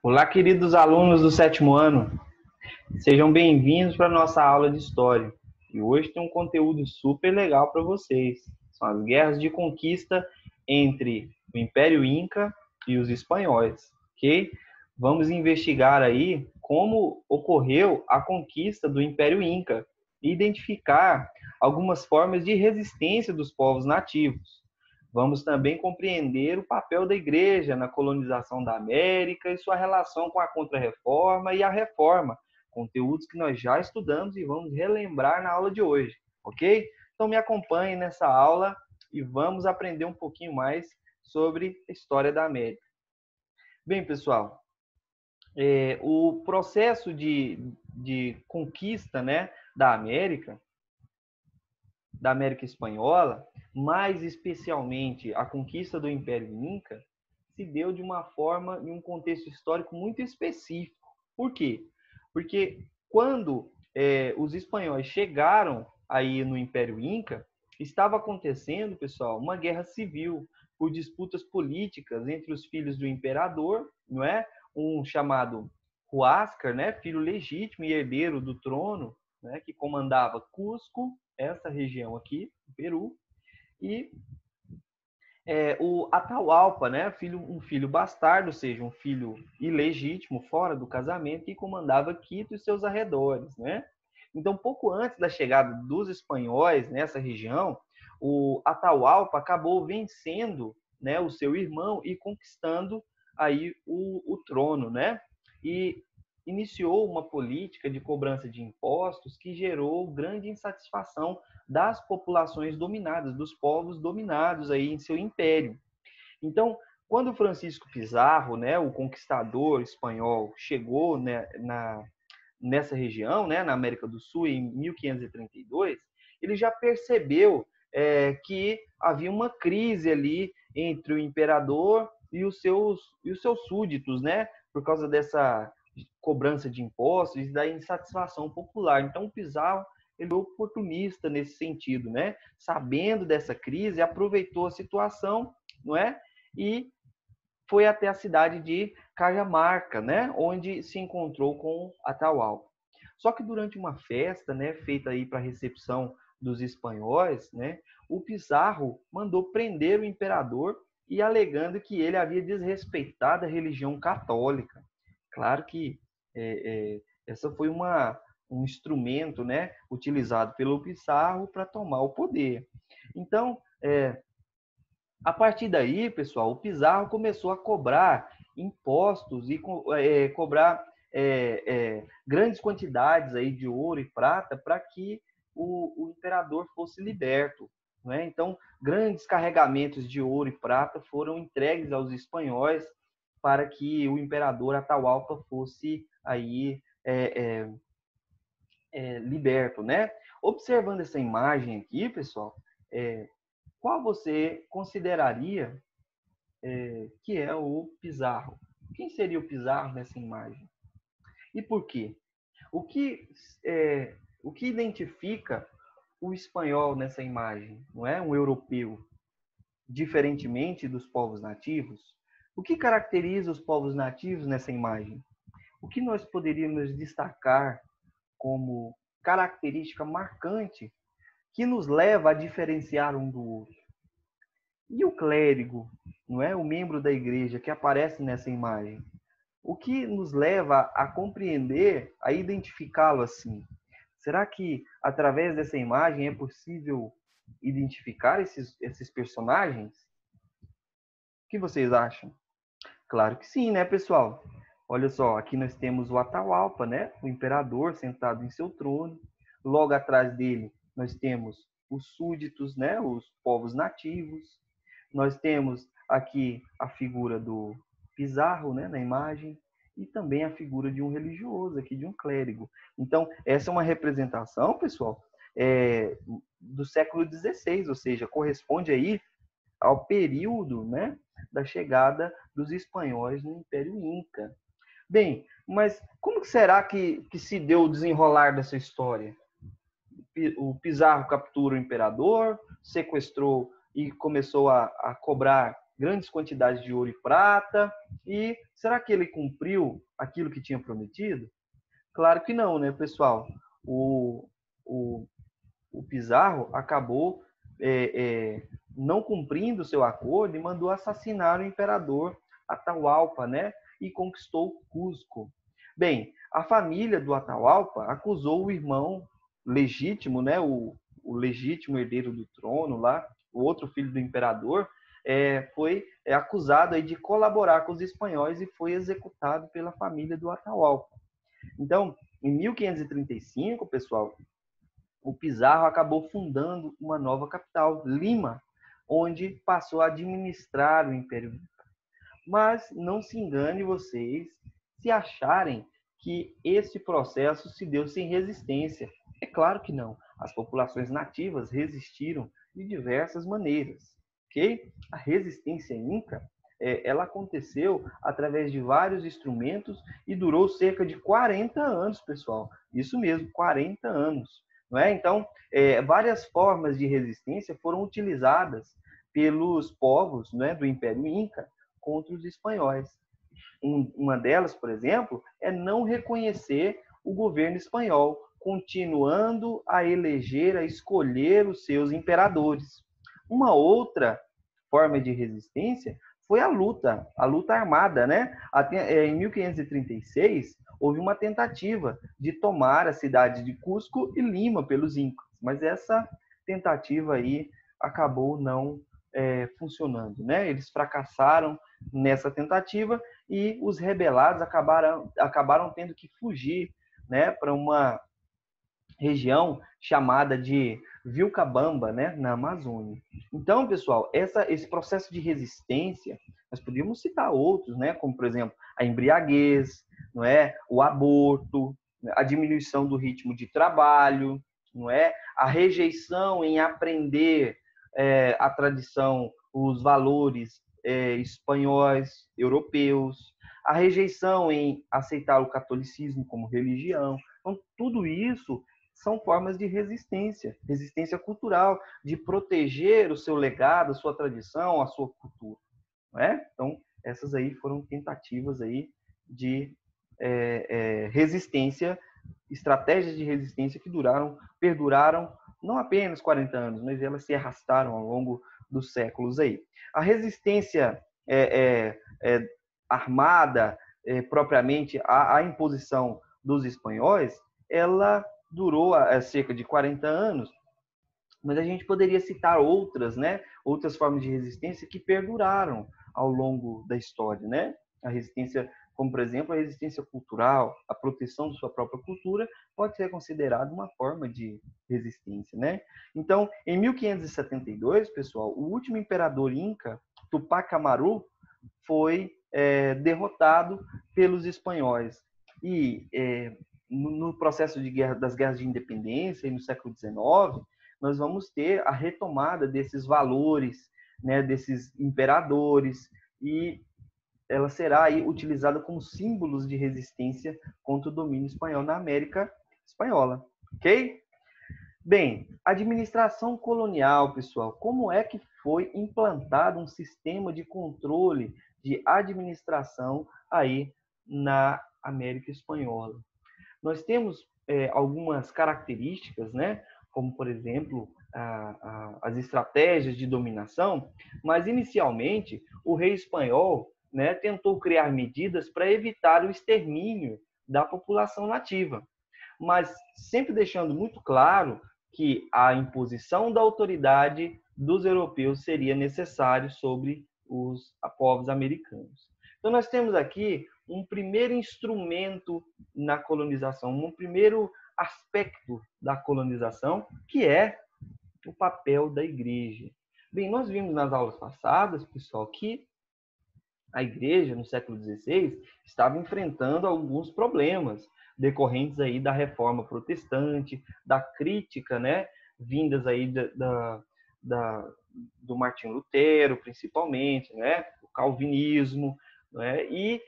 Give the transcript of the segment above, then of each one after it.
Olá, queridos alunos do sétimo ano. Sejam bem-vindos para a nossa aula de história. E hoje tem um conteúdo super legal para vocês. São as guerras de conquista entre o Império Inca e os espanhóis, ok? Vamos investigar aí como ocorreu a conquista do Império Inca e identificar algumas formas de resistência dos povos nativos. Vamos também compreender o papel da Igreja na colonização da América e sua relação com a Contra-Reforma e a Reforma, conteúdos que nós já estudamos e vamos relembrar na aula de hoje, ok? Então me acompanhe nessa aula e vamos aprender um pouquinho mais sobre a história da América. Bem, pessoal, o processo de conquista, né, da América Espanhola, mais especialmente a conquista do Império Inca, se deu de uma forma, em um contexto histórico muito específico. Por quê? Porque quando os espanhóis chegaram aí no Império Inca, estava acontecendo, pessoal, uma guerra civil por disputas políticas entre os filhos do imperador, não é? Um chamado Huáscar, né, filho legítimo e herdeiro do trono, né, que comandava Cusco, essa região aqui, do Peru, e o Atahualpa, né, um filho bastardo, ou seja, um filho ilegítimo, fora do casamento, que comandava Quito e seus arredores, né? Então, pouco antes da chegada dos espanhóis nessa região, o Atahualpa acabou vencendo, né, o seu irmão e conquistando aí o trono, né? E iniciou uma política de cobrança de impostos que gerou grande insatisfação das populações dominadas, dos povos dominados aí em seu império. Então, quando Francisco Pizarro, né, o conquistador espanhol, chegou, né, nessa região, né, na América do Sul, em 1532, ele já percebeu que havia uma crise ali entre o imperador e os seus súditos, né, por causa dessa cobrança de impostos e da insatisfação popular. Então, o Pizarro ele foi oportunista nesse sentido, né? Sabendo dessa crise, aproveitou a situação, não é? E foi até a cidade de Cajamarca, né? Onde se encontrou com Atahualpa. Só que durante uma festa, né, feita aí para a recepção dos espanhóis, né, o Pizarro mandou prender o imperador e alegando que ele havia desrespeitado a religião católica. Claro que essa foi um instrumento, né, utilizado pelo Pizarro para tomar o poder. Então, a partir daí, pessoal, o Pizarro começou a cobrar impostos e cobrar grandes quantidades aí de ouro e prata para que o imperador fosse liberto. Né? Então, grandes carregamentos de ouro e prata foram entregues aos espanhóis para que o imperador Atahualpa fosse aí liberto, né? Observando essa imagem aqui, pessoal, qual você consideraria que é o Pizarro? Quem seria o Pizarro nessa imagem? E por quê? O que, o que identifica o espanhol nessa imagem? Não é um europeu, diferentemente dos povos nativos? O que caracteriza os povos nativos nessa imagem? O que nós poderíamos destacar como característica marcante que nos leva a diferenciar um do outro? E o clérigo, não é? O membro da igreja que aparece nessa imagem. O que nos leva a compreender, a identificá-lo assim? Será que através dessa imagem é possível identificar esses personagens? O que vocês acham? Claro que sim, né, pessoal? Olha só, aqui nós temos o Atahualpa, né? O imperador sentado em seu trono. Logo atrás dele, nós temos os súditos, né? Os povos nativos. Nós temos aqui a figura do Pizarro, né? Na imagem. E também a figura de um religioso aqui, de um clérigo. Então, essa é uma representação, pessoal, do século XVI, ou seja, corresponde aí ao período, né, da chegada dos espanhóis no Império Inca. Bem, mas como será que se deu o desenrolar dessa história? O Pizarro captura o imperador, sequestrou e começou a cobrar grandes quantidades de ouro e prata. E será que ele cumpriu aquilo que tinha prometido? Claro que não, né, pessoal? O, o, o Pizarro acabou não cumprindo o seu acordo e mandou assassinar o imperador Atahualpa, né? E conquistou Cusco. Bem, a família do Atahualpa acusou o irmão legítimo, né? O legítimo herdeiro do trono lá, o outro filho do imperador, foi acusado aí de colaborar com os espanhóis e foi executado pela família do Atahualpa. Então, em 1535, pessoal, o Pizarro acabou fundando uma nova capital, Lima, onde passou a administrar o Império Inca. Mas não se engane vocês se acharem que esse processo se deu sem resistência. É claro que não. As populações nativas resistiram de diversas maneiras, ok? A resistência inca, ela aconteceu através de vários instrumentos e durou cerca de 40 anos, pessoal. Isso mesmo, 40 anos. Não é? Então, várias formas de resistência foram utilizadas pelos povos, né, do Império Inca contra os espanhóis. Uma delas, por exemplo, é não reconhecer o governo espanhol, continuando a eleger, a escolher os seus imperadores. Uma outra forma de resistência foi a luta armada, né? Em 1536, houve uma tentativa de tomar a cidade de Cusco e Lima pelos incas, mas essa tentativa aí acabou não funcionando, né? Eles fracassaram nessa tentativa e os rebelados acabaram tendo que fugir, né, para uma região chamada de Vilcabamba, né, na Amazônia. Então, pessoal, esse processo de resistência, nós podíamos citar outros, né, como, por exemplo, a embriaguez, não é? O aborto, a diminuição do ritmo de trabalho, não é? A rejeição em aprender a tradição, os valores espanhóis, europeus, a rejeição em aceitar o catolicismo como religião. Então, tudo isso são formas de resistência, resistência cultural, de proteger o seu legado, a sua tradição, a sua cultura. Não é? Então, essas aí foram tentativas aí de resistência, estratégias de resistência que perduraram não apenas 40 anos, mas elas se arrastaram ao longo dos séculos aí. A resistência armada, propriamente, à imposição dos espanhóis, ela durou cerca de 40 anos, mas a gente poderia citar outras, né? Outras formas de resistência que perduraram ao longo da história, né? A resistência, como por exemplo, a resistência cultural, a proteção de sua própria cultura, pode ser considerada uma forma de resistência, né? Então, em 1572, pessoal, o último imperador inca, Tupac Amaru, foi derrotado pelos espanhóis. E no processo das guerras de independência e no século XIX, nós vamos ter a retomada desses valores, né, desses imperadores, e ela será aí utilizada como símbolos de resistência contra o domínio espanhol na América Espanhola, ok? Bem, administração colonial, pessoal, como é que foi implantado um sistema de controle de administração aí na América Espanhola? Nós temos algumas características, né? Como, por exemplo, as estratégias de dominação, mas, inicialmente, o rei espanhol, né, tentou criar medidas para evitar o extermínio da população nativa, mas sempre deixando muito claro que a imposição da autoridade dos europeus seria necessário sobre os povos americanos. Então, nós temos aqui um primeiro instrumento na colonização, um primeiro aspecto da colonização, que é o papel da igreja. Bem, nós vimos nas aulas passadas, pessoal, que a igreja, no século XVI, estava enfrentando alguns problemas decorrentes aí da reforma protestante, da crítica, né, vindas aí do Martinho Lutero, principalmente, né, o calvinismo, né, e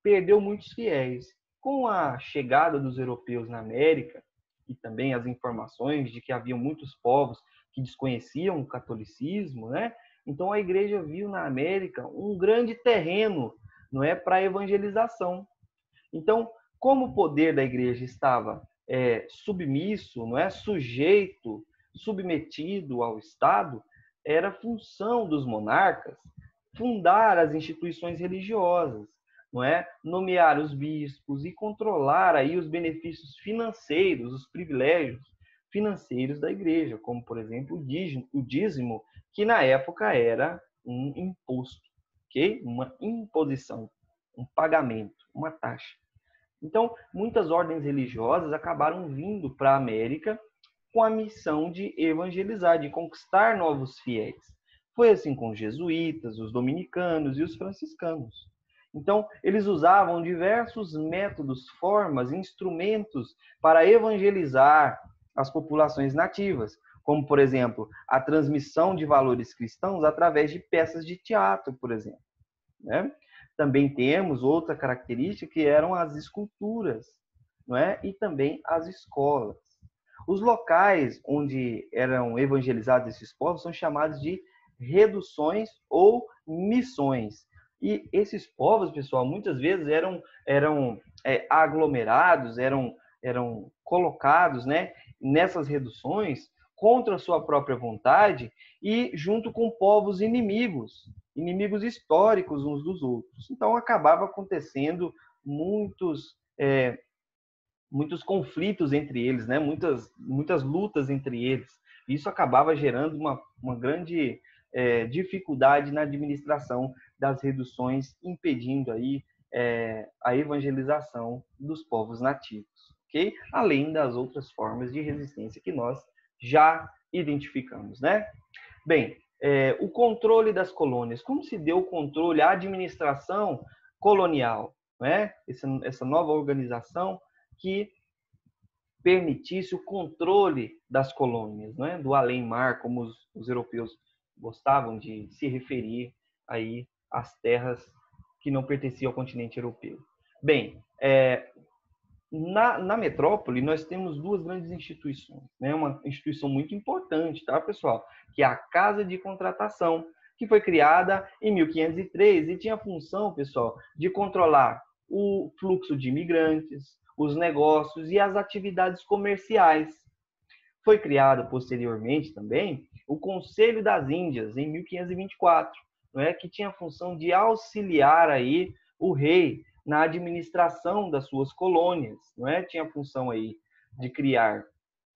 perdeu muitos fiéis. Com a chegada dos europeus na América, e também as informações de que havia muitos povos que desconheciam o catolicismo, né, Então a igreja viu na América um grande terreno, não é, para evangelização. Então, como o poder da igreja estava submisso, não é, sujeito, submetido ao Estado, era função dos monarcas fundar as instituições religiosas, não é, nomear os bispos e controlar aí os benefícios financeiros, os privilégios financeiros da igreja, como por exemplo o dízimo, que na época era um imposto, ok? Uma imposição, um pagamento, uma taxa. Então, muitas ordens religiosas acabaram vindo para a América com a missão de evangelizar, de conquistar novos fiéis. Foi assim com os jesuítas, os dominicanos e os franciscanos. Então, eles usavam diversos métodos, formas, instrumentos para evangelizar as populações nativas, como, por exemplo, a transmissão de valores cristãos através de peças de teatro, por exemplo, né? Também temos outra característica que eram as esculturas, não é? E também as escolas. Os locais onde eram evangelizados esses povos são chamados de reduções ou missões. E esses povos, pessoal, muitas vezes eram aglomerados, eram colocados, né, nessas reduções contra a sua própria vontade e junto com povos inimigos históricos uns dos outros. Então acabava acontecendo muitos conflitos entre eles, né? muitas lutas entre eles. Isso acabava gerando uma grande dificuldade na administração das reduções, impedindo aí a evangelização dos povos nativos, ok? Além das outras formas de resistência que nós já identificamos, né? Bem, o controle das colônias. Como se deu o controle, a administração colonial, né? Essa nova organização que permitisse o controle das colônias, né? Do além-mar, como os europeus gostavam de se referir aí às terras que não pertenciam ao continente europeu. Bem, na metrópole, nós temos duas grandes instituições, né? Uma instituição muito importante, tá, pessoal? Que é a Casa de Contratação, que foi criada em 1503 e tinha a função, pessoal, de controlar o fluxo de imigrantes, os negócios e as atividades comerciais. Foi criado posteriormente também o Conselho das Índias, em 1524, não é? Que tinha a função de auxiliar aí o rei na administração das suas colônias, não é? Tinha a função aí de criar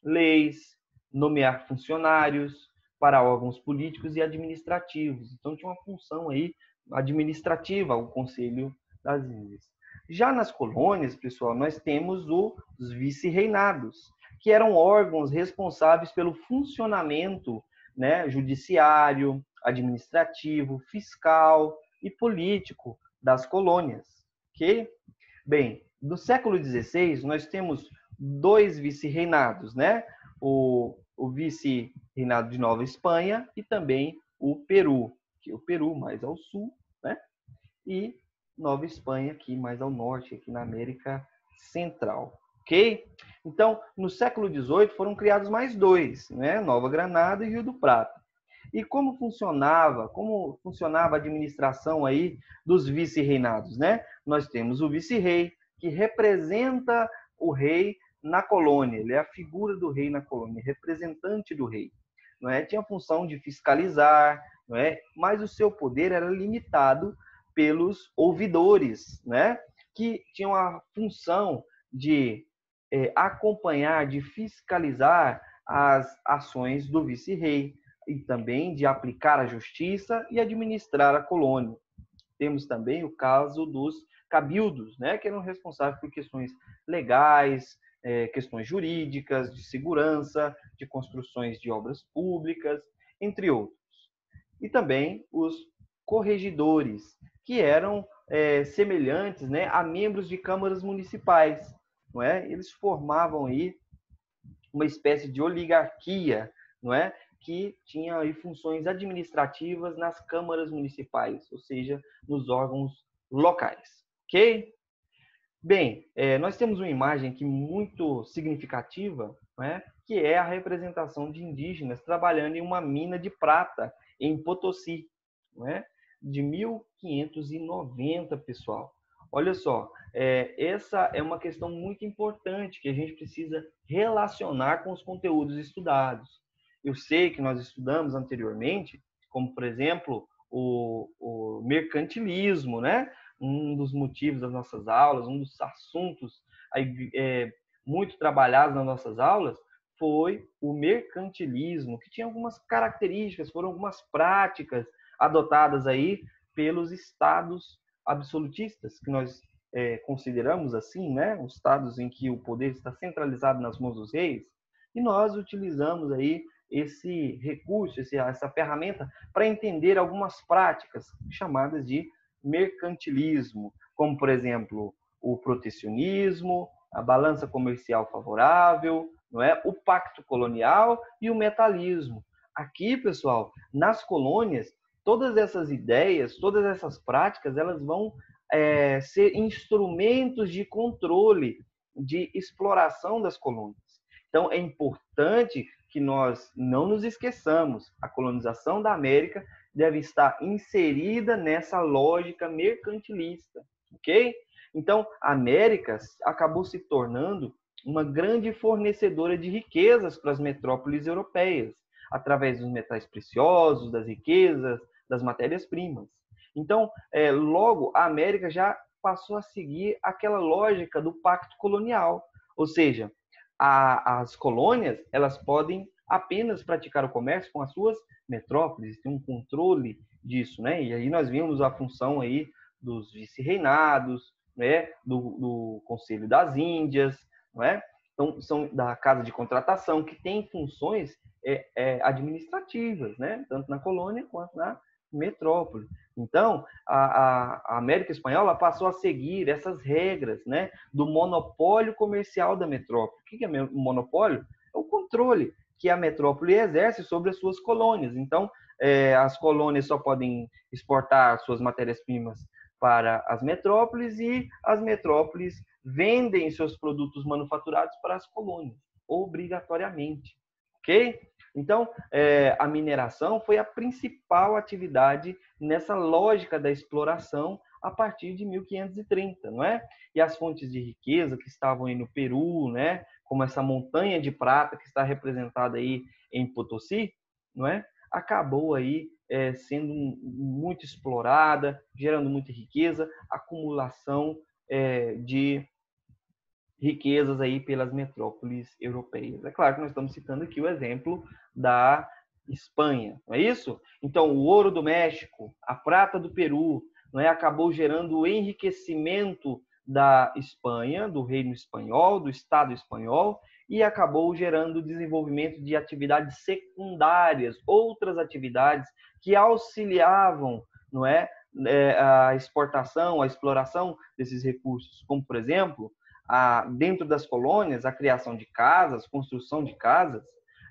leis, nomear funcionários para órgãos políticos e administrativos. Então tinha uma função aí administrativa o Conselho das Índias. Já nas colônias, pessoal, nós temos os vice-reinados, que eram órgãos responsáveis pelo funcionamento, né, judiciário, administrativo, fiscal e político das colônias. Ok? Bem, do século XVI, nós temos dois vice-reinados, né? O vice-reinado de Nova Espanha e também o Peru, que é o Peru mais ao sul, né? E Nova Espanha aqui mais ao norte, aqui na América Central, ok? Então, no século XVIII foram criados mais dois, né? Nova Granada e Rio do Prata. E como funcionava a administração aí dos vice-reinados, né? Nós temos o vice-rei, que representa o rei na colônia, ele é a figura do rei na colônia, representante do rei. Não é? Tinha a função de fiscalizar, não é? Mas o seu poder era limitado pelos ouvidores, né? Que tinham a função de acompanhar, de fiscalizar as ações do vice-rei e também de aplicar a justiça e administrar a colônia. Temos também o caso dos cabildos, né, que eram responsáveis por questões legais, questões jurídicas, de segurança, de construções de obras públicas, entre outros. E também os corregedores, que eram semelhantes, né, a membros de câmaras municipais. Não é? Eles formavam aí uma espécie de oligarquia, não é? Que tinha aí funções administrativas nas câmaras municipais, ou seja, nos órgãos locais. Ok? Bem, nós temos uma imagem aqui muito significativa, né, que é a representação de indígenas trabalhando em uma mina de prata em Potosí, não é? De 1590, pessoal. Olha só, essa é uma questão muito importante que a gente precisa relacionar com os conteúdos estudados. Eu sei que nós estudamos anteriormente, como, por exemplo, o mercantilismo, né? Um dos motivos das nossas aulas, um dos assuntos aí, muito trabalhados nas nossas aulas, foi o mercantilismo, que tinha algumas características, foram algumas práticas adotadas aí pelos estados absolutistas, que nós consideramos assim, né? Os estados em que o poder está centralizado nas mãos dos reis, e nós utilizamos aí esse recurso, essa ferramenta, para entender algumas práticas chamadas de mercantilismo, como, por exemplo, o protecionismo, a balança comercial favorável, não é? O pacto colonial e o metalismo. Aqui, pessoal, nas colônias, todas essas ideias, todas essas práticas, elas vão ser instrumentos de controle, de exploração das colônias. Então, é importante que nós não nos esqueçamos, a colonização da América deve estar inserida nessa lógica mercantilista, ok? Então, a América acabou se tornando uma grande fornecedora de riquezas para as metrópoles europeias, através dos metais preciosos, das riquezas, das matérias-primas. Então, logo, a América já passou a seguir aquela lógica do pacto colonial, ou seja, as colônias elas podem apenas praticar o comércio com as suas metrópoles, tem um controle disso, né? E aí nós vimos a função aí dos vice-reinados, né? Do Conselho das Índias, não é? Então, são da Casa de Contratação, que tem funções administrativas, né? Tanto na colônia quanto na metrópole. Então, a América Espanhola passou a seguir essas regras, né, do monopólio comercial da metrópole. O que é o monopólio? É o controle que a metrópole exerce sobre as suas colônias. Então, as colônias só podem exportar suas matérias-primas para as metrópoles e as metrópoles vendem seus produtos manufaturados para as colônias, obrigatoriamente. Ok? Então, a mineração foi a principal atividade nessa lógica da exploração a partir de 1530, não é? E as fontes de riqueza que estavam aí no Peru, né? Como essa montanha de prata que está representada aí em Potosí, não é? Acabou aí sendo muito explorada, gerando muita riqueza, acumulação de riquezas aí pelas metrópoles europeias. É claro que nós estamos citando aqui o exemplo da Espanha, não é isso? Então, o ouro do México, a prata do Peru, não é? Acabou gerando o enriquecimento da Espanha, do reino espanhol, do Estado espanhol, e acabou gerando o desenvolvimento de atividades secundárias, outras atividades que auxiliavam, não é, a exportação, a exploração desses recursos, como, por exemplo, dentro das colônias, a criação de casas, construção de casas,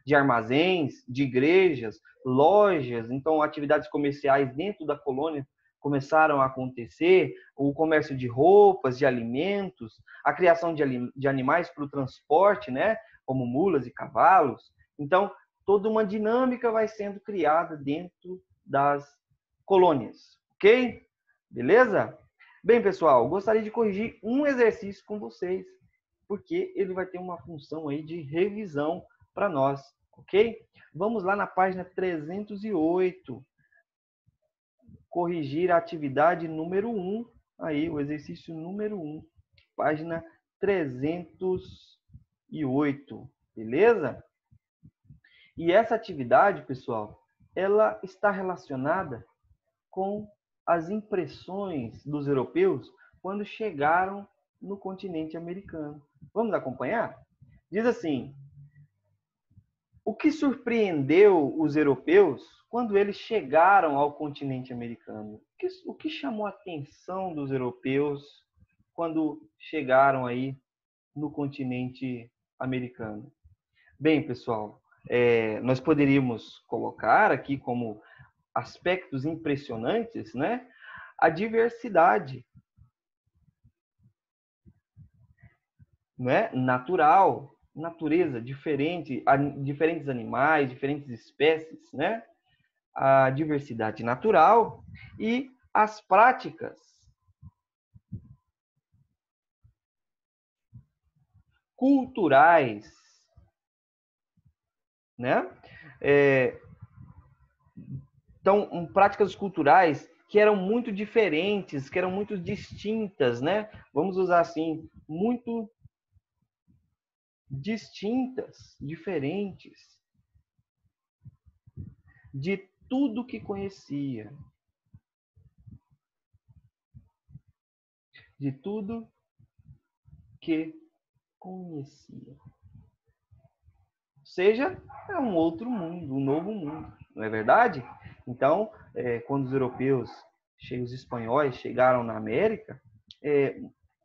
de armazéns, de igrejas, lojas. Então, atividades comerciais dentro da colônia começaram a acontecer, o comércio de roupas, de alimentos, a criação de animais para o transporte, né, como mulas e cavalos. Então, toda uma dinâmica vai sendo criada dentro das colônias, ok? Beleza? Bem, pessoal, gostaria de corrigir um exercício com vocês, porque ele vai ter uma função aí de revisão para nós, ok? Vamos lá na página 308, corrigir a atividade número 1, aí o exercício número 1, página 308, beleza? E essa atividade, pessoal, ela está relacionada com as impressões dos europeus quando chegaram no continente americano. Vamos acompanhar? Diz assim: o que surpreendeu os europeus quando eles chegaram ao continente americano? O que chamou a atenção dos europeus quando chegaram aí no continente americano? Bem, pessoal, nós poderíamos colocar aqui como aspectos impressionantes, né? A diversidade, né? Natural, natureza diferente, diferentes animais, diferentes espécies, né? a diversidade natural e as práticas culturais, né? Então, práticas culturais que eram muito diferentes, que eram muito distintas, né? Vamos usar assim, muito distintas, diferentes de tudo que conhecia, de tudo que conhecia. Ou seja, é um outro mundo, um novo mundo, não é verdade? Então, quando os europeus, os espanhóis, chegaram na América,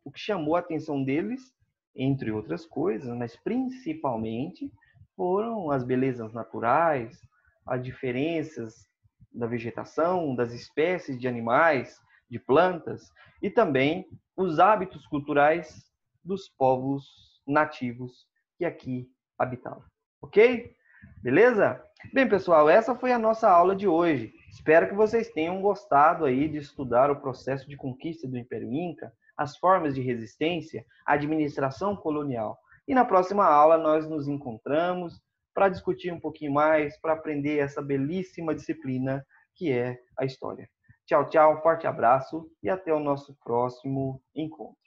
o que chamou a atenção deles, entre outras coisas, mas principalmente, foram as belezas naturais, as diferenças da vegetação, das espécies de animais, de plantas, e também os hábitos culturais dos povos nativos que aqui habitavam. Ok? Beleza? Bem, pessoal, essa foi a nossa aula de hoje. Espero que vocês tenham gostado aí de estudar o processo de conquista do Império Inca, as formas de resistência, a administração colonial. E na próxima aula nós nos encontramos para discutir um pouquinho mais, para aprender essa belíssima disciplina que é a história. Tchau, tchau, forte abraço e até o nosso próximo encontro.